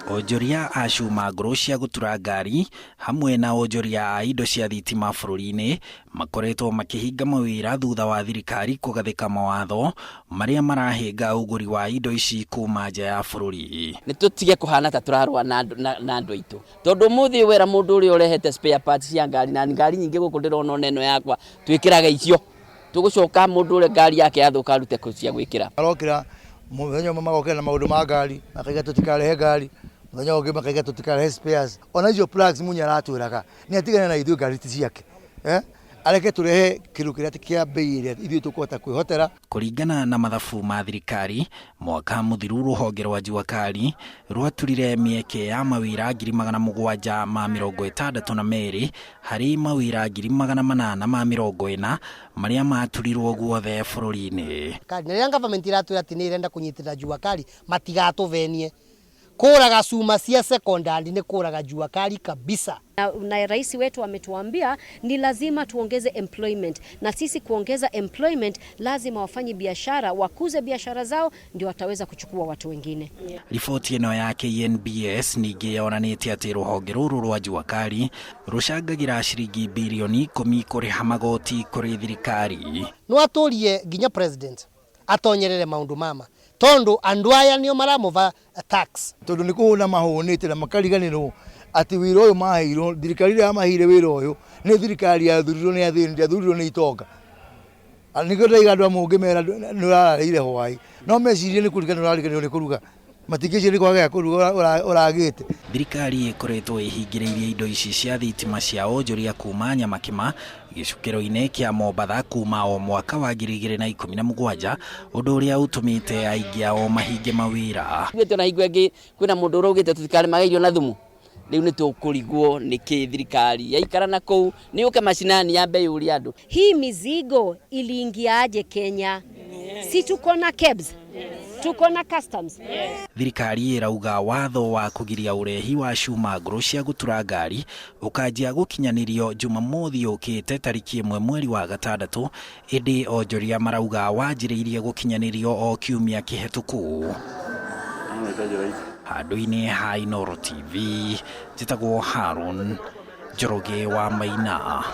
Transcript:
Onjoria a cuuma nguru cia gutura ngari hamwe na onjoria a indo cia thitima bururi-ini makoretwo makihinga mawira thutha wa thirikari kugathika mawatho maria marahinga uguri wa indo ici kuuma nja ya bururi. Ni tutige kuhana ta turarwa na andu aitu tondu muthi wera mundu uri urehete spare parts cia ngari na ngari nyingi guku ndirona neno yakwa twikiraga icio tugucoka mundu uri ngari yake athuka rute cia gwikira arokira muthenya magokera na maundu ma ngari makaiga tutikarehe ngari muthenya ungi makaiga tutikarehe spares ona icio plugs munya aratwiraga ni atigane na ithu ngari ciake areke turehe kiru kiria tikia bei iria ithu tukota kwihotera. Kuringana na mathabu ma thirikari mwaka muthiru ruhonge rwa juakari rwaturire mieke ya mawira 762 hari mawira 840 maria maturirwo guothe bururi-ini. Riria government iratwira ati ni irenda kunyitira juakari matigatuvenie kuraga cuuma cia secondary ni kuraga juakari kabisa. Na rais wetu ametuambia ni lazima tuongeze employment, na sisi kuongeza employment lazima wafanye biashara wakuze biashara zao ndio wataweza kuchukua watu wengine. Ripoti ino ya KNBS ningi yonanitie ati ruhonge ruru rwa juakari rucangagira ciringi bilioni 10 kuriha magoti kuri thirikari. No aturie nginya president atonyerere maundu mama tondu andu aya nio maramuva tax tondu ni kuhuna mahunite na makariganirwo ati wira uyu mahiro thirikari ya mahire wira uyu ni thirikari ya thurirwo ni athindi athurirwo ni itonga aniko ndaiga andu amungi mera nurarire hwai no mecirie ni kurigana nurariganirwo ni kuruga matikije ni kwaga kuruga uragite. Thirikari ikoretwo ihingiriirie indo ici cia thitima cia onjoria kuuma nyamakima gicukiro-ini kia Mombatha kuuma o mwaka wa 2017 undu uria utumite aingi ao mahinge mawira. Gwite na hingo ingi kwina mundu urugite tutikari magairio na thumu riu ni tukurigwo ni ki thirikari yaikara na kou ni uke mashinani ya bei uri andu. Hii mizigo iliingiaje Kenya? Si tuko na kebs, tuko na customs. Thirikari irauga watho wa kugiria urehi wa cuuma nguru cia gutura ngari ukanjia gukinyanirio Jumamothi ukite tariki 1 mweri wa Gatandatũ, indi onjoria marauga wanjiriirie gukinyanirio o kiumia kihituku. Handu-ini ha Inooro TV njitagwo Harun Njoroge wa Maina.